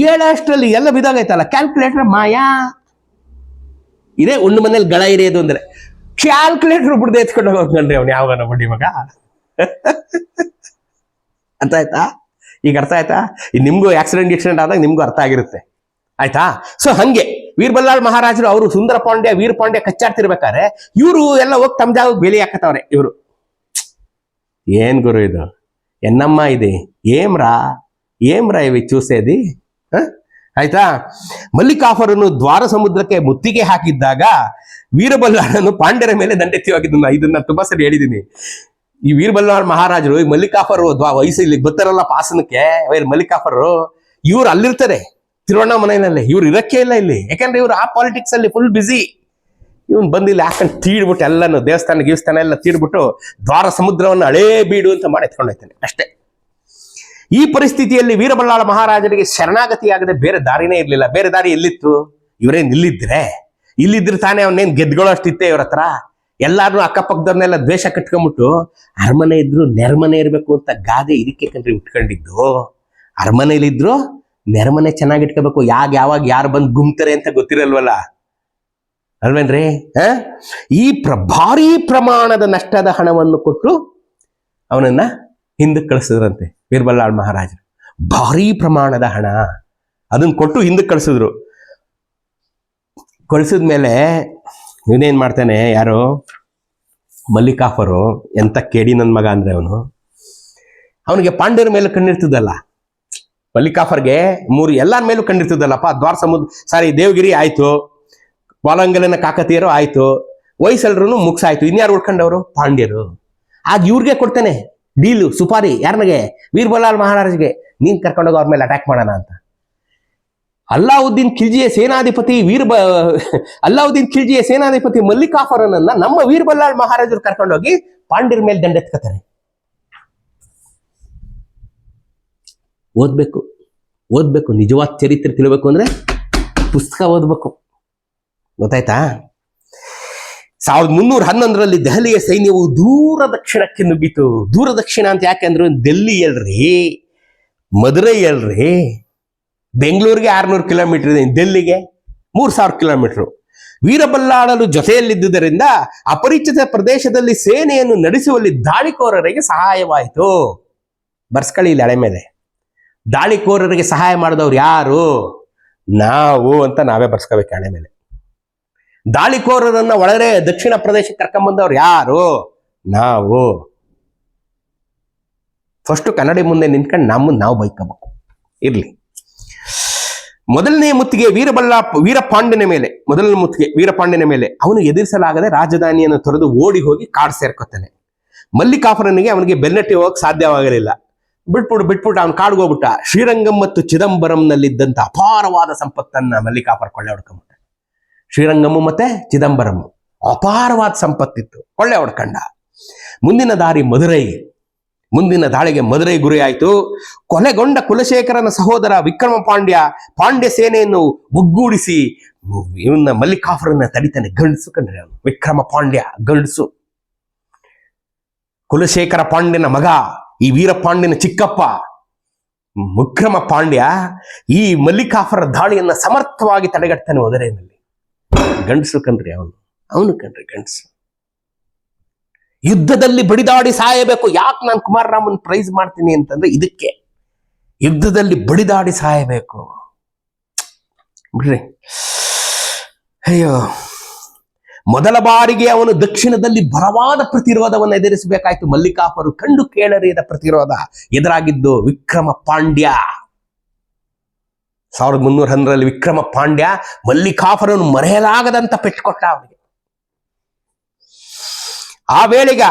ಏಳಷ್ಟರಲ್ಲಿ ಎಲ್ಲ ಬಿದ್ದಾಗೈತಲ್ಲ, ಕ್ಯಾಲ್ಕುಲೇಟರ್ ಮಾಯಾ. ಇದೇ ಒಂದು ಮನೇಲಿ ಗಳ ಇರೋದು ಅಂದ್ರೆ ಕ್ಯಾಲ್ಕುಲೇಟರ್ ಬಿಡದೆ ಎತ್ಕೊಂಡು ಹೋಗ್ಕೊಂಡ್ರಿ ಅವ್ನು ಯಾವಾಗ ಬಡ್ಡಿ ಮಗ. ಅರ್ಥ ಆಯ್ತಾ? ಈಗ ಅರ್ಥ ಆಯ್ತಾ? ಈಗ ನಿಮ್ಗೂ ಆಕ್ಸಿಡೆಂಟ್ ಆದಾಗ ನಿಮ್ಗೂ ಅರ್ಥ ಆಗಿರುತ್ತೆ, ಆಯ್ತಾ? ಸೊ ಹಂಗೆ ವೀರಬಲ್ಲಾಳ್ ಮಹಾರಾಜರು ಅವರು ಸುಂದರ ಪಾಂಡ್ಯ, ವೀರ ಪಾಂಡ್ಯ ಕಚ್ಚಾಡ್ತಿರ್ಬೇಕಾದ್ರೆ ಇವರು ಎಲ್ಲ ಹೋಗಿ ತಮ್ಮ ಜಾಗಕ್ಕೆ ಬೇಲಿ ಹಾಕತ್ತವ್ರೆ. ಇವರು ಏನ್ ಗುರು ಇದು, ಎನ್ನಮ್ಮ ಇದೆ, ಏಮ್ರಾ ಇವಿ ಚೂಸೇದಿ. ಆಯ್ತಾ? ಮಲ್ಲಿಕಾಫರನ್ನು ದ್ವಾರ ಸಮುದ್ರಕ್ಕೆ ಮುತ್ತಿಗೆ ಹಾಕಿದ್ದಾಗ ವೀರಬಲ್ಲಾಳನು ಪಾಂಡ್ಯರ ಮೇಲೆ ದಂಡೆತ್ತಿ ಹೋಗಿದ್ದನ್ನ, ಇದನ್ನ ತುಂಬಾ ಸರಿ ಹೇಳಿದ್ದೀನಿ. ಈ ವೀರಬಲ್ಲಾಳ್ ಮಹಾರಾಜರು ಈ ಮಲ್ಲಿಕಾಫರು ವಯಸ್ಸು ಇಲ್ಲಿ ಬರ್ತಾರಲ್ಲ ಪಾಸನಕ್ಕೆ, ಮಲ್ಲಿಕಾಫರು ಇವ್ರು ಅಲ್ಲಿರ್ತಾರೆ ತಿರುವಣ್ಣಾಮಲೈನಲ್ಲಿ. ಇವ್ರು ಇರಕ್ಕೆ ಇಲ್ಲ ಇಲ್ಲಿ, ಯಾಕಂದ್ರೆ ಇವ್ರು ಆ ಪಾಲಿಟಿಕ್ಸ್ ಅಲ್ಲಿ ಫುಲ್ ಬಿಸಿ. ಇವನ್ ಬಂದಿಲ್ಲ ಹಾಕೊಂಡು ತೀಡ್ಬಿಟ್ಟು ಎಲ್ಲಾನು ದೇವಸ್ಥಾನ ಎಲ್ಲ ತೀಡ್ಬಿಟ್ಟು ದ್ವಾರ ಸಮುದ್ರವನ್ನು ಹಳೇ ಬೀಡು ಅಂತ ಮಾಡಿ ಎತ್ಕೊಂಡೋಗ್ತಾನೆ ಅಷ್ಟೇ. ಈ ಪರಿಸ್ಥಿತಿಯಲ್ಲಿ ವೀರಬಲ್ಲಾಳ ಮಹಾರಾಜರಿಗೆ ಶರಣಾಗತಿಯಾಗದೆ ಬೇರೆ ದಾರಿನೇ ಇರ್ಲಿಲ್ಲ. ಬೇರೆ ದಾರಿ ಎಲ್ಲಿತ್ತು? ಇವರೇ ಇಲ್ಲಿದ್ರೆ ತಾನೇ ಅವನೇನ್ ಗೆದ್ಕೊಳ್ಳೋಷ್ಟಿತ್ತೆ ಇವ್ರ ಹತ್ರ. ಎಲ್ಲಾರು ಅಕ್ಕಪಕ್ಕದವ್ರನ್ನೆಲ್ಲ ದ್ವೇಷ ಕಟ್ಕೊಂಡ್ಬಿಟ್ಟು ಅರಮನೆ ಇದ್ರು ನೆರಮನೆ ಇರ್ಬೇಕು ಅಂತ ಗಾದೆ ಇದಕ್ಕೆ ಕಂಡ್ರಿ ಉಟ್ಕೊಂಡಿದ್ದು. ಅರಮನೆಯಲ್ಲಿದ್ರು ನೆರಮನೆ ಚೆನ್ನಾಗಿ ಇಟ್ಕೋಬೇಕು, ಯಾವಾಗ ಯಾರು ಬಂದು ಗುಮ್ತಾರೆ ಅಂತ ಗೊತ್ತಿರಲ್ವಲ್ಲ, ಅಲ್ವೇನ್ರಿ? ಭಾರೀ ಪ್ರಮಾಣದ ನಷ್ಟದ ಹಣವನ್ನು ಕೊಟ್ಟು ಅವನನ್ನ ಹಿಂದಕ್ಕೆ ಕಳಿಸಿದ್ರಂತೆ ವೀರಬಲ್ಲಾಳ್ ಮಹಾರಾಜರು. ಭಾರೀ ಪ್ರಮಾಣದ ಹಣ ಅದನ್ನ ಕೊಟ್ಟು ಹಿಂದಕ್ಕೆ ಕಳಿಸಿದ್ರು. ಕಳಿಸಿದ್ಮೇಲೆ ಇವನೇನ್ ಮಾಡ್ತಾನೆ, ಯಾರು ಮಲ್ಲಿಕಾಫರು, ಎಂತ ಕೇಡಿ ನನ್ನ ಮಗ ಅಂದ್ರೆ ಅವನಿಗೆ ಪಾಂಡ್ಯರ ಮೇಲೆ ಕಣ್ಣಿರ್ತದಲ್ಲ. ಮಲ್ಲಿಕಾಫರ್ಗೆ ಎಲ್ಲಾರ ಮೇಲೂ ಕಣ್ಣಿರ್ತದಲ್ಲಪ್ಪ. ದ್ವಾರ ಸಮುದ್ರ ದೇವಗಿರಿ ಆಯ್ತು, ವಾಲಂಗಲನ ಕಾಕತೀಯರು ಆಯ್ತು, ಹೊಯ್ಸಳರು ಮುಗ್ಸಾಯ್ತು. ಇನ್ಯಾರು ಉಳ್ಕೊಂಡವರು? ಪಾಂಡ್ಯರು. ಆಗ ಇವ್ರಿಗೆ ಕೊಡ್ತಾನೆ ಡೀಲು, ಸುಪಾರಿ. ಯಾರನಿಗೆ? ವೀರಬಲ್ಲಾಳ್ ಮಹಾರಾಜ್ಗೆ. ನೀನ್ ಕರ್ಕೊಂಡೋಗಿ ಅವ್ರ ಮೇಲೆ ಅಟ್ಯಾಕ್ ಮಾಡೋಣ ಅಂತ. ಅಲ್ಲಾವುದ್ದೀನ್ ಖಿಲ್ಜಿಯ ಸೇನಾಧಿಪತಿ ಮಲ್ಲಿಕಾಫರನನ್ನ ನಮ್ಮ ವೀರಬಲ್ಲಾಳ್ ಮಹಾರಾಜರು ಕರ್ಕೊಂಡೋಗಿ ಪಾಂಡ್ಯರ ಮೇಲೆ ದಂಡೆತ್ಕತಾರೆ. ಓದ್ಬೇಕು ನಿಜವಾದ ಚರಿತ್ರೆ ತಿಳ್ಬೇಕು ಅಂದ್ರೆ ಪುಸ್ತಕ ಓದ್ಬೇಕು, ಗೊತ್ತಾಯ್ತಾ? 1311ರಲ್ಲಿ ದೆಹಲಿಯ ಸೈನ್ಯವು ದೂರ ದಕ್ಷಿಣಕ್ಕೆ ನುಗ್ಗಿತು. ದೂರ ದಕ್ಷಿಣ ಅಂತ ಯಾಕೆಂದ್ರೆ ದಿಲ್ಲಿ ಅಲ್ರಿ, ಮದುರೈ ಅಲ್ರಿ. ಬೆಂಗಳೂರಿಗೆ 600 ಕಿಲೋಮೀಟರ್ ಇದೆ, ದಿಲ್ಲಿಗೆ 3000 ಕಿಲೋಮೀಟರ್. ವೀರಬಲ್ಲಾಳರು ಜೊತೆಯಲ್ಲಿದ್ದುದರಿಂದ ಅಪರಿಚಿತ ಪ್ರದೇಶದಲ್ಲಿ ಸೇನೆಯನ್ನು ನಡೆಸುವಲ್ಲಿ ದಾಳಿಕೋರರಿಗೆ ಸಹಾಯವಾಯಿತು. ಬರ್ಸ್ಕೊಳ್ಳಿ ಇಲ್ಲಿ ಹಳೆ ಮೇಲೆ. ದಾಳಿಕೋರರಿಗೆ ಸಹಾಯ ಮಾಡಿದವ್ರು ಯಾರು? ನಾವು ಅಂತ ನಾವೇ ಬರ್ಸ್ಕೋಬೇಕು ಹಳೆ ಮೇಲೆ. ದಾಳಿಕೋರರನ್ನ ಒಳಗಡೆ ದಕ್ಷಿಣ ಪ್ರದೇಶಕ್ಕೆ ಕರ್ಕೊಂಡ್ಬಂದವ್ರು ಯಾರು? ನಾವು. ಫಸ್ಟ್ ಕನ್ನಡಿ ಮುಂದೆ ನಿಂತ್ಕೊಂಡು ನಾವು ಬೈಕಬೇಕು. ಇರ್ಲಿ. ಮೊದಲನೇ ಮುತ್ತಿಗೆ ವೀರಪಾಂಡ್ಯನ ಮೇಲೆ ಅವನು ಎದುರಿಸಲಾಗದೆ ರಾಜಧಾನಿಯನ್ನು ತೊರೆದು ಓಡಿ ಹೋಗಿ ಕಾಡು ಸೇರ್ಕೊತಾನೆ. ಮಲ್ಲಿಕಾಫರನಿಗೆ ಅವನಿಗೆ ಬೆನ್ನಟ್ಟಿ ಹೋಗಕ್ಕೆ ಸಾಧ್ಯವಾಗಲಿಲ್ಲ. ಬಿಟ್ಬಿಟ್ಟು ಅವನು ಕಾಡ್ಗೆ ಹೋಗ್ಬಿಟ್ಟ. ಶ್ರೀರಂಗಂ ಮತ್ತು ಚಿದಂಬರಂನಲ್ಲಿದ್ದಂತ ಅಪಾರವಾದ ಸಂಪತ್ತನ್ನ ಮಲ್ಲಿಕಾಫರ್ ಕೊಳ್ಳೆ ಹೊಡ್ಕೊಂಬಿಟ್ಟ. ಶ್ರೀರಂಗಮು ಮತ್ತೆ ಚಿದಂಬರಂ ಅಪಾರವಾದ ಸಂಪತ್ತಿತ್ತು, ಕೊಳ್ಳೆ ಹೊಡ್ಕಂಡ. ಮುಂದಿನ ದಾಳಿಗೆ ಮದುರೈ ಗುರಿಯಾಯಿತು. ಕೊಲೆಗೊಂಡ ಕುಲಶೇಖರನ ಸಹೋದರ ವಿಕ್ರಮ ಪಾಂಡ್ಯ ಸೇನೆಯನ್ನು ಒಗ್ಗೂಡಿಸಿ ಇವನ್ನ ಮಲ್ಲಿಕಾಫರನ್ನ ತಡಿತಾನೆ. ಗಂಡಸು ಕಂಡ್ರೆ ಅವನು ವಿಕ್ರಮ ಪಾಂಡ್ಯ, ಗಂಡಸು. ಕುಲಶೇಖರ ಪಾಂಡ್ಯನ ಮಗ, ಈ ವೀರಪಾಂಡ್ಯನ ಚಿಕ್ಕಪ್ಪ ವಿಕ್ರಮ ಪಾಂಡ್ಯ ಈ ಮಲ್ಲಿಕಾಫರ ದಾಳಿಯನ್ನ ಸಮರ್ಥವಾಗಿ ತಡೆಗಟ್ತಾನೆ ಮದುರೈನಲ್ಲಿ. ಗಂಡಸು ಕಣ್ರಿ ಅವನು ಕಣ್ರಿ ಗಂಡಸು. ಯುದ್ಧದಲ್ಲಿ ಬಡಿದಾಡಿ ಸಾಯಬೇಕು. ಯಾಕೆ ನಾನು ಕುಮಾರರಾಮನ್ ಪ್ರೈಸ್ ಮಾಡ್ತೀನಿ ಅಂತಂದ್ರೆ ಇದಕ್ಕೆ, ಯುದ್ಧದಲ್ಲಿ ಬಡಿದಾಡಿ ಸಾಯಬೇಕು. ಬಿಡ್ರಿ. ಅಯ್ಯೋ. ಮೊದಲ ಬಾರಿಗೆ ಅವನು ದಕ್ಷಿಣದಲ್ಲಿ ಬಲವಾದ ಪ್ರತಿರೋಧವನ್ನು ಎದುರಿಸಬೇಕಾಯ್ತು. ಮಲ್ಲಿಕಾಪರು ಕಂಡು ಕೇಳರಿಯದ ಪ್ರತಿರೋಧ ಎದುರಾಗಿದ್ದು ವಿಕ್ರಮ ಪಾಂಡ್ಯ. 1311ರಲ್ಲಿ ವಿಕ್ರಮ ಪಾಂಡ್ಯ ಮಲ್ಲಿಕಾಪುರನ್ನು ಮರೆಯಲಾಗದಂತ ಪೆಟ್ಟುಕೊಟ್ಟ ಅವನಿಗೆ. ಆ ವೇಳೆಗೆ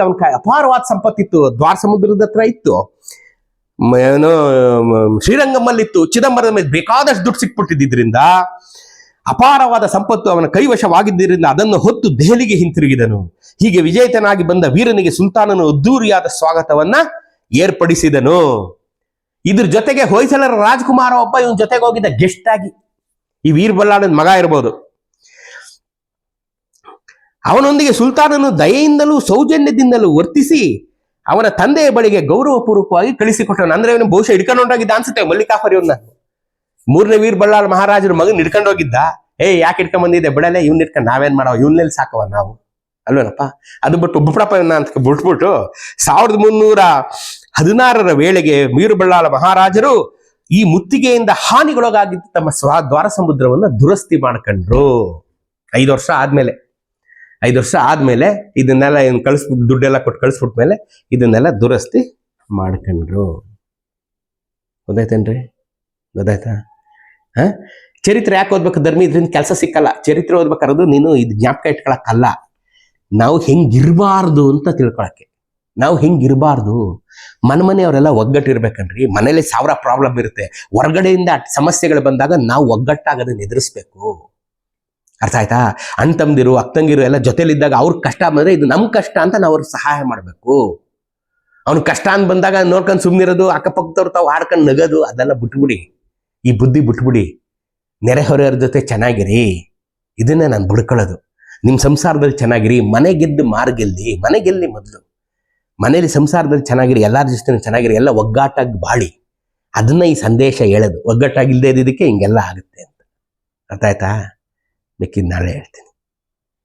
ಅವನ ಅಪಾರವಾದ ಸಂಪತ್ತಿತ್ತು. ದ್ವಾರ ಸಮುದ್ರದ ಹತ್ರ ಇತ್ತು, ಏನೋ ಶ್ರೀರಂಗಮಲ್ಲಿತ್ತು, ಚಿದಂಬರದ ಮೇಲೆ ಬೇಕಾದಷ್ಟು ದುಡ್ಡು ಸಿಕ್ಬಿಟ್ಟಿದ್ದರಿಂದ ಅಪಾರವಾದ ಸಂಪತ್ತು ಅವನ ಕೈವಶವಾಗಿದ್ದರಿಂದ ಅದನ್ನು ಹೊತ್ತು ದೆಹಲಿಗೆ ಹಿಂತಿರುಗಿದನು. ಹೀಗೆ ವಿಜೇತನಾಗಿ ಬಂದ ವೀರನಿಗೆ ಸುಲ್ತಾನನು ಅದ್ದೂರಿಯಾದ ಸ್ವಾಗತವನ್ನ ಏರ್ಪಡಿಸಿದನು. ಇದ್ರ ಜೊತೆಗೆ ಹೊಯ್ಸಳರ ರಾಜಕುಮಾರ ಒಬ್ಬ ಇವನ್ ಜೊತೆಗೆ ಹೋಗಿದ್ದ ಗೆಸ್ಟ್ ಆಗಿ. ಈ ವೀರಬಲ್ಲಾಳನ ಮಗ ಇರಬಹುದು. ಅವನೊಂದಿಗೆ ಸುಲ್ತಾನನು ದಯೆಯಿಂದಲೂ ಸೌಜನ್ಯದಿಂದಲೂ ವರ್ತಿಸಿ ಅವನ ತಂದೆಯ ಬಳಿಗೆ ಗೌರವಪೂರ್ವಕವಾಗಿ ಕಳಿಸಿಕೊಟ್ಟನು. ಅಂದ್ರೆ ಅವನು ಬಹುಶಃ ಹಿಡ್ಕೊಂಡು ಹೊಂಟೋಗಿದ್ದ ಅನ್ಸುತ್ತೆ ಮಲ್ಲಿಕಾಫರಿಯವ್ನ. 3ನೇ ವೀರಬಲ್ಲಾಳ ಮಹಾರಾಜರ ಮಗನ್ ಹಿಡ್ಕೊಂಡು ಹೋಗಿದ್ದ. ಯಾಕೆ ಹಿಡ್ಕೊಂಡ್ ಬಂದಿದೆ ಬಿಡಲೆ, ಇವ್ನ ಹಿಡ್ಕೊಂಡು ನಾವೇನ್ ಮಾಡವ, ಇವನ್ನೆಲ್ಲಿ ಸಾಕವ ನಾವು ಅಲ್ವೇನಪ್ಪ. ಅದು ಬಿಟ್ಟು ಬಿಟ್ಬಿಡಪ್ಪ ಅಂತ ಬಿಟ್ಬಿಟ್ಟು 1316ರ ವೇಳೆಗೆ ವೀರಬಲ್ಲಾಳ ಮಹಾರಾಜರು ಈ ಮುತ್ತಿಗೆಯಿಂದ ಹಾನಿಗೊಳಗಾಗಿದ್ದ ತಮ್ಮ ದ್ವಾರ ಸಮುದ್ರವನ್ನ ದುರಸ್ತಿ ಮಾಡ್ಕೊಂಡ್ರು. 5 ವರ್ಷ ಆದ್ಮೇಲೆ ಇದನ್ನೆಲ್ಲ ದುಡ್ಡೆಲ್ಲ ಕೊಟ್ಟು ಕಳಿಸ್ಬಿಟ್ಮೇಲೆ ಇದನ್ನೆಲ್ಲ ದುರಸ್ತಿ ಮಾಡ್ಕೊಂಡ್ರು. ಗೊತ್ತಾಯ್ತಾ? ಚರಿತ್ರೆ ಯಾಕೆ ಓದ್ಬೇಕು ಧರ್ಮಿ? ಇದ್ರಿಂದ ಕೆಲಸ ಸಿಕ್ಕಲ್ಲ. ಚರಿತ್ರೆ ಓದ್ಬೇಕಾರದು ನೀನು ಇದು ಜ್ಞಾಪಕ ಇಟ್ಕೊಳಕ್ಕಲ್ಲ, ನಾವು ಹೆಂಗಿರ್ಬಾರ್ದು ಅಂತ ತಿಳ್ಕೊಳಕ್ಕೆ. ನಾವು ಹೆಂಗಿರ್ಬಾರ್ದು, ಮನೆಯವರೆಲ್ಲ ಒಗ್ಗಟ್ಟಿರ್ಬೇಕನ್ರಿ. ಮನೇಲಿ 1000 ಪ್ರಾಬ್ಲಮ್ ಇರುತ್ತೆ. ಹೊರಗಡೆಯಿಂದ ಸಮಸ್ಯೆಗಳು ಬಂದಾಗ ನಾವು ಒಗ್ಗಟ್ಟಾಗೋದನ್ನ ಎದುರಿಸ್ಬೇಕು. ಅರ್ಥ ಆಯ್ತಾ? ಅಣ್ತಂದಿರು ಅಕ್ಕಂಗಿರು ಎಲ್ಲ ಜೊತೆಲಿದ್ದಾಗ ಅವ್ರ ಕಷ್ಟ ಬಂದ್ರೆ ಇದು ನಮ್ ಕಷ್ಟ ಅಂತ ನಾವು ಅವ್ರಿಗೆ ಸಹಾಯ ಮಾಡ್ಬೇಕು. ಅವ್ನ ಕಷ್ಟ ಅಂತ ಬಂದಾಗ ನೋಡ್ಕೊಂಡು ಸುಮ್ನಿರೋದು, ಅಕ್ಕಪಕ್ಕದವ್ರು ತಾವು ಆಡ್ಕೊಂಡು ನಗೋದು ಅದೆಲ್ಲ ಬಿಟ್ಬಿಡಿ. ಈ ಬುದ್ಧಿ ಬಿಟ್ಬಿಡಿ. ನೆರೆಹೊರೆಯವ್ರ ಜೊತೆ ಚೆನ್ನಾಗಿರಿ. ಇದನ್ನೇ ನಾನು ಬಿಡ್ಕೊಳ್ಳೋದು. ನಿಮ್ ಸಂಸಾರದಲ್ಲಿ ಚೆನ್ನಾಗಿರಿ. ಮನೆ ಗೆದ್ದು ಮಾರ್ಗೆಲ್ಲಿ, ಮನೆ ಗೆಲ್ಲಿ ಮೊದಲು. ಮನೇಲಿ ಸಂಸಾರದಲ್ಲಿ ಚೆನ್ನಾಗಿರಿ, ಎಲ್ಲಾರ ಜೊತೆ ಚೆನ್ನಾಗಿರಿ, ಎಲ್ಲ ಒಗ್ಗಟ್ಟಾಗಿ ಬಾಳಿ. ಅದನ್ನ ಈ ಸಂದೇಶ ಹೇಳೋದು. ಒಗ್ಗಟ್ಟಾಗಿಲ್ದೇ ಇದ್ದಕ್ಕೆ ಹಿಂಗೆಲ್ಲ ಆಗುತ್ತೆ ಅಂತ. ಅರ್ಥ ಆಯ್ತಾ? ಬೇಕಿದ್ ನಾಳೆ ಹೇಳ್ತೀನಿ.